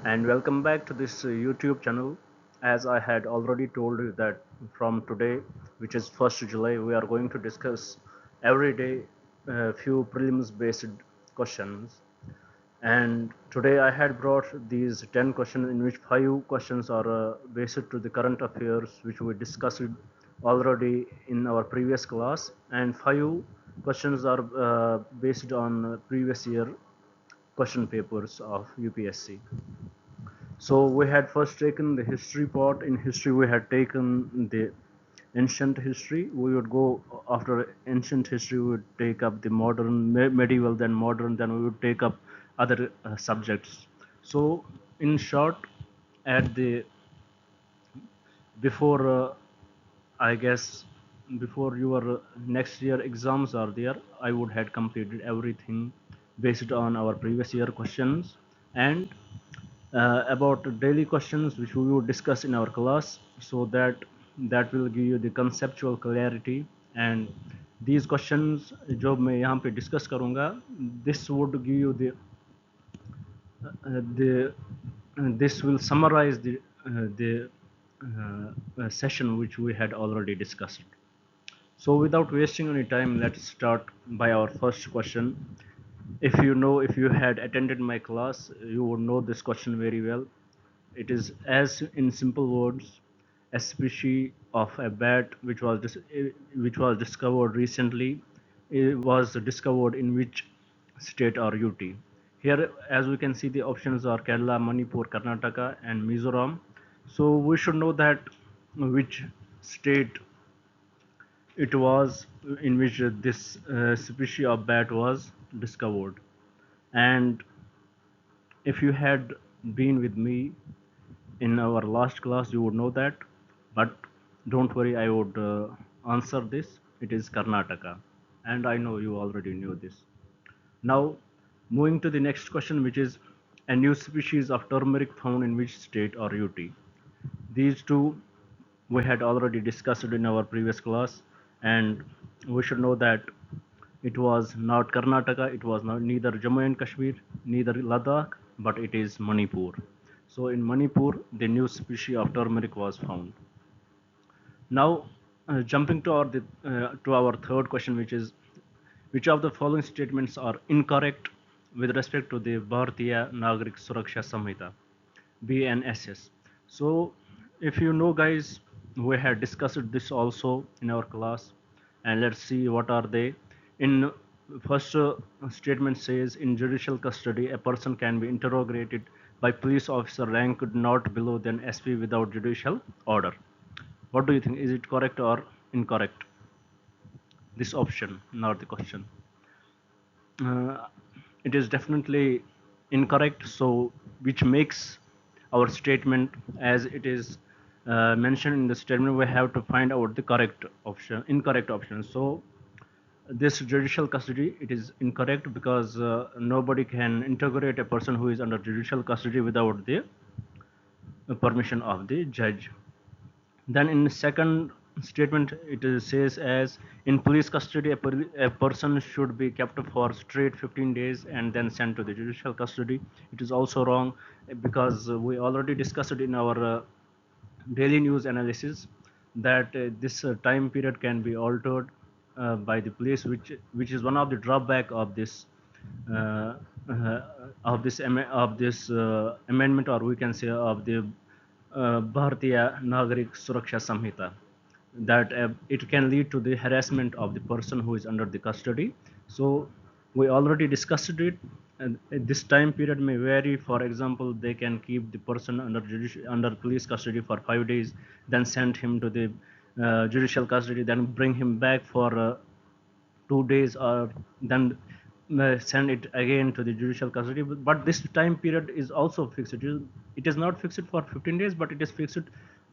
and welcome back to this YouTube channel. As I had already told you that from today, which is 1st July, we are going to discuss every day a few prelims based questions. And today I had brought these 10 questions in which 5 questions are based to the current affairs which we discussed already in our previous class, and 5 questions are based on previous year question papers of UPSC. So we had first taken the history part. In history, we had taken the ancient history. We would go after ancient history. We would take up the modern, medieval, then modern. Then we would take up other subjects. So, in short, at the before, I guess, before your next year exams are there, I would had completed everything based on our previous year questions and about daily questions which we will discuss in our class, so that will give you the conceptual clarity. And these questions जो मैं यहाँ पे discuss करूँगा, this would give you the this will summarize the session which we had already discussed. So without wasting any time, let's start by our first question. If you had attended my class, you would know this question very well. It is as in simple words, a species of a bat which was discovered recently. It was discovered in which state or UT? Here, as we can see, the options are Kerala, Manipur, Karnataka, and Mizoram. So we should know that which state it was in which this species of bat was discovered. And if you had been with me in our last class, you would know that. But don't worry, I would answer this. It is Karnataka. And I know you already knew this. Now, moving to the next question, which is a new species of turmeric found in which state or UT? These two we had already discussed in our previous class, and we should know that it was not Karnataka, it was not neither Jammu and Kashmir, neither Ladakh, but it is Manipur. So in Manipur, the new species of turmeric was found. Now, jumping to our third question, which is which of the following statements are incorrect with respect to the Bharatiya Nagrik Suraksha Samhita, BNSS? So, if you know, guys, we had discussed this also in our class, and let's see what are they. In first statement says, in judicial custody, a person can be interrogated by police officer ranked not below than SP without judicial order. What do you think? Is it correct or incorrect? This option, not the question. Uh, it is definitely incorrect. So, which makes our statement as it is mentioned in the statement, we have to find out the correct option, incorrect option. So, this judicial custody, it is incorrect because nobody can interrogate a person who is under judicial custody without the permission of the judge. Then in the second statement, it says as in police custody, a person should be kept for straight 15 days and then sent to the judicial custody. It is also wrong because we already discussed it in our daily news analysis that this time period can be altered by the police, which is one of the drawback uh, uh, of this amendment, or we can say of the Bharatiya Nagarik Suraksha Samhita, that it can lead to the harassment of the person who is under the custody. So we already discussed it, and this time period may vary. For example, they can keep the person under police custody for 5 days, then send him to the judicial custody, then bring him back for 2 days, or then send it again to the judicial custody. But this time period is also fixed. It is not fixed for 15 days, but it is fixed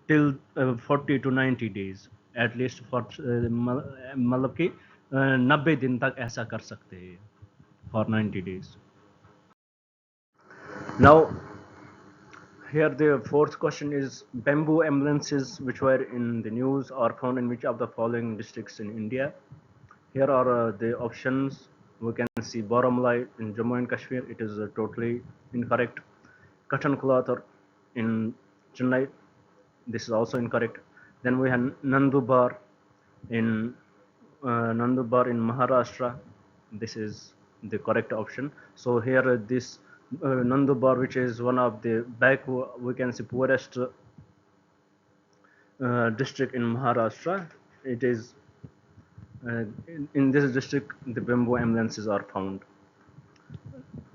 till 40 to 90 days at least for मतलब कि 90 दिन तक ऐसा कर सकते हैं for 90 days. Now, here the fourth question is bamboo ambulances which were in the news are found in which of the following districts in India? Here are the options. We can see Baramulla in Jammu and Kashmir. It is totally incorrect. cotton cloth in Chennai. This is also incorrect. Then we have Nandubar in Maharashtra. This is the correct option. So here this Nandubar, which is one of the back, we can say, poorest district in Maharashtra. It is in this district the bamboo ambulances are found.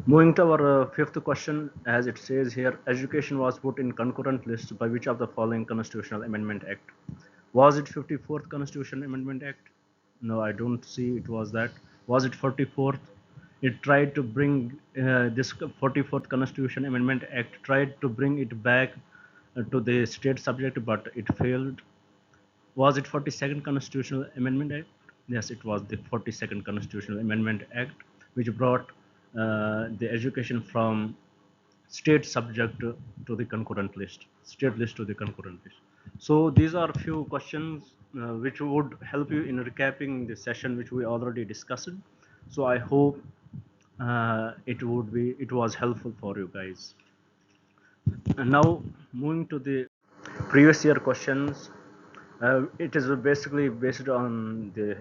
Moving to our fifth question, as it says here, education was put in concurrent list by which of the following constitutional amendment act? Was it 54th Constitution Amendment Act? No, I don't see it was that. Was it 44th? It tried to bring this 44th Constitution Amendment Act tried to bring it back to the state subject, but it failed. Was it 42nd Constitutional Amendment Act? Yes, it was the 42nd Constitutional Amendment Act, which brought the education from state subject to the concurrent list, state list to the concurrent list. So these are few questions which would help you in recapping the session which we already discussed. So I hope it was helpful for you guys. And now moving to the previous year questions. It is basically based on the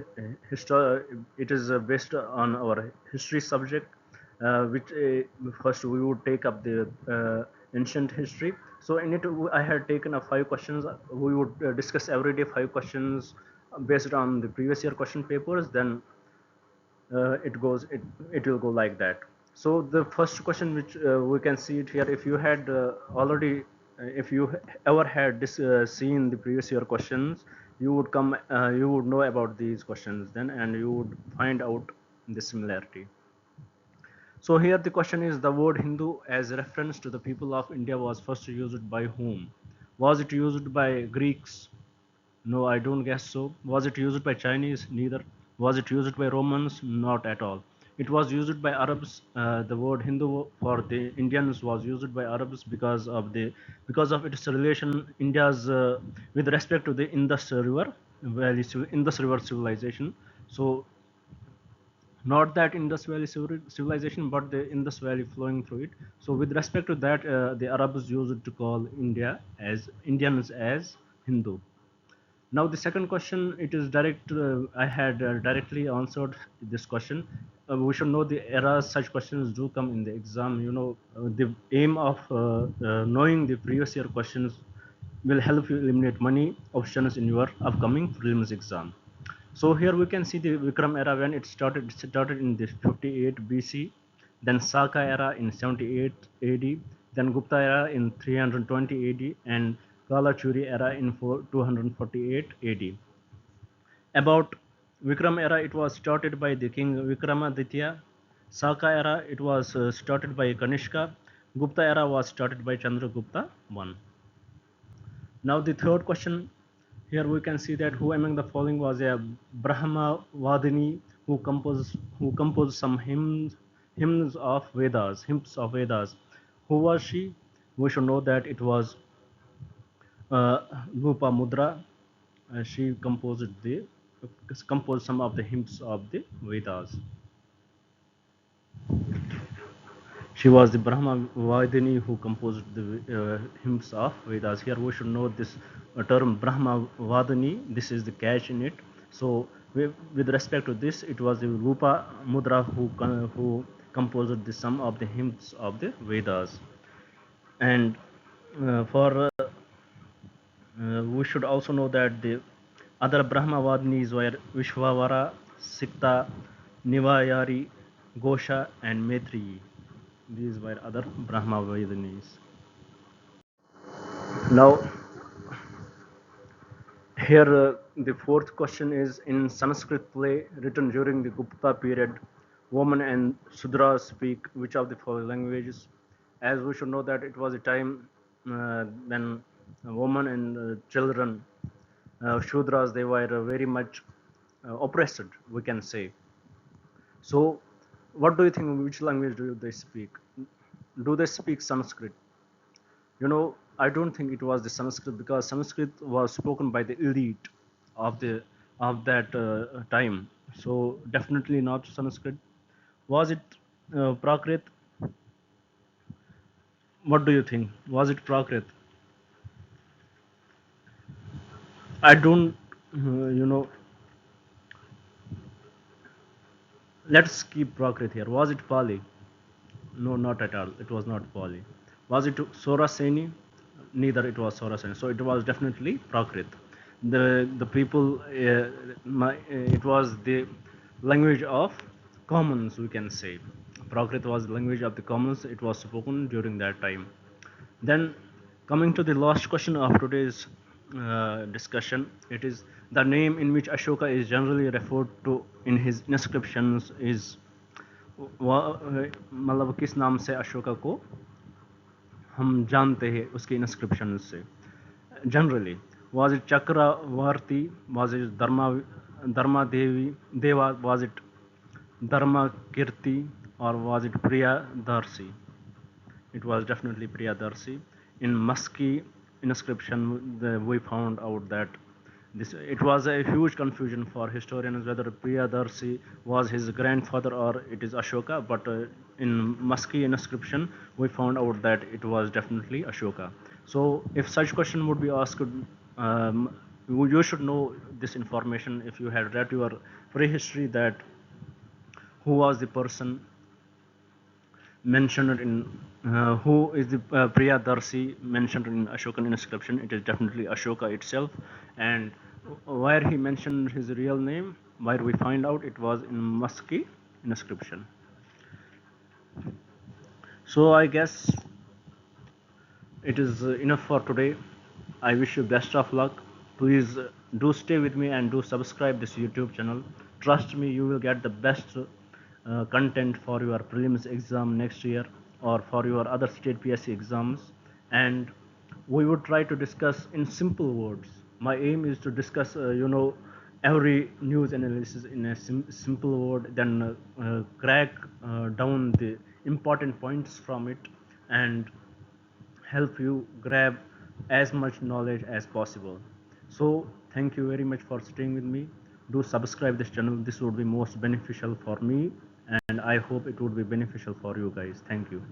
history. It is based on our history subject, which first we would take up the ancient history. So in it, I had taken up 5 questions. We would discuss every day 5 questions based on the previous year question papers. Then it will go like that. So the first question which we can see it here, if you had already if you ever had seen the previous year questions, you would know about these questions then, and you would find out the similarity. So here the question is, the word Hindu as reference to the people of India was first used by whom? Was it used by Greeks? No, I don't guess so. Was it used by Chinese? Neither. Was it used by Romans? Not at all. It was used by Arabs. The word Hindu for the Indians was used by Arabs because of its relation India's with respect to the Indus River civilization. So not that Indus Valley civilization, but the Indus Valley flowing through it. So with respect to that, the Arabs used to call Indians as Hindu. Now the second question, it is direct. I had directly answered this question. We should know the eras such questions do come in the exam. The aim of knowing the previous year questions will help you eliminate many options in your upcoming prelims exam. So here we can see the Vikram era when it started. It started in the 58 BC, then Saka era in 78 AD, then Gupta era in 320 AD, and Kalachuri era in 248 AD. About Vikram era, it was started by the king Vikramaditya. Saka era, it was started by Kanishka. Gupta era was started by Chandragupta I. Now the third question, here we can see that who among the following was a Brahma Vadini who composed some hymns of Vedas. Who was she? We should know that it was uh, Lupa Mudra. She composed some of the hymns of the Vedas. She was the Brahma Vaidini who composed the hymns of Vedas. Here we should know this term Brahma Vadini. This is the catch in it. So with respect to this, it was the Rupa Mudra who composed the some of the hymns of the Vedas. And for we should also know that the other Brahmavadinis were Vishwavara, Sikta, Nivayari, Gosha, and Maitreyi. These were other Brahmavadinis. Now, here the fourth question is, in Sanskrit play written during the Gupta period, women and Sudras speak which of the following languages? As we should know that it was a time when women and children, Shudras, they were very much oppressed, we can say. So, what do you think? Which language do they speak? Do they speak Sanskrit? I don't think it was the Sanskrit, because Sanskrit was spoken by the elite of the of that time. So definitely not Sanskrit. Was it Prakrit? What do you think? Was it Prakrit? I don't, you know, let's keep Prakrit here. Was it Pali? No, not at all. It was not Pali. Was it Soraseni? Neither it was Soraseni. So it was definitely Prakrit. The people, it was the language of commons, we can say. Prakrit was the language of the commons. It was spoken during that time. Then, coming to the last question of today's discussion, it is the name in which Ashoka is generally referred to in his inscriptions is मतलब किस नाम से अशोका को हम जानते हैं उसके inscription से generally was it Chakravarti, was it Dharma Devi Deva, was it Dharma Kirti, or was it Priyadarshi? It was definitely Priyadarshi. In Musky inscription, we found out that it was a huge confusion for historians whether Priyadarshi was his grandfather or it is Ashoka. But in Musky inscription, we found out that it was definitely Ashoka. So, if such question would be asked, you should know this information if you had read your prehistory that who was the person mentioned in who is the Priyadarshi mentioned in Ashokan inscription. It is definitely Ashoka itself, and where he mentioned his real name, where we find out it was in Musky inscription. So I guess it is enough for today. I wish you best of luck. Please do stay with me and do subscribe this YouTube channel. Trust me, you will get the best content for your prelims exam next year or for your other state PSC exams. And we would try to discuss in simple words. My aim is to discuss, every news analysis in a simple word, then crack down the important points from it and help you grab as much knowledge as possible. So thank you very much for staying with me. Do subscribe this channel. This would be most beneficial for me and I hope it would be beneficial for you guys. Thank you.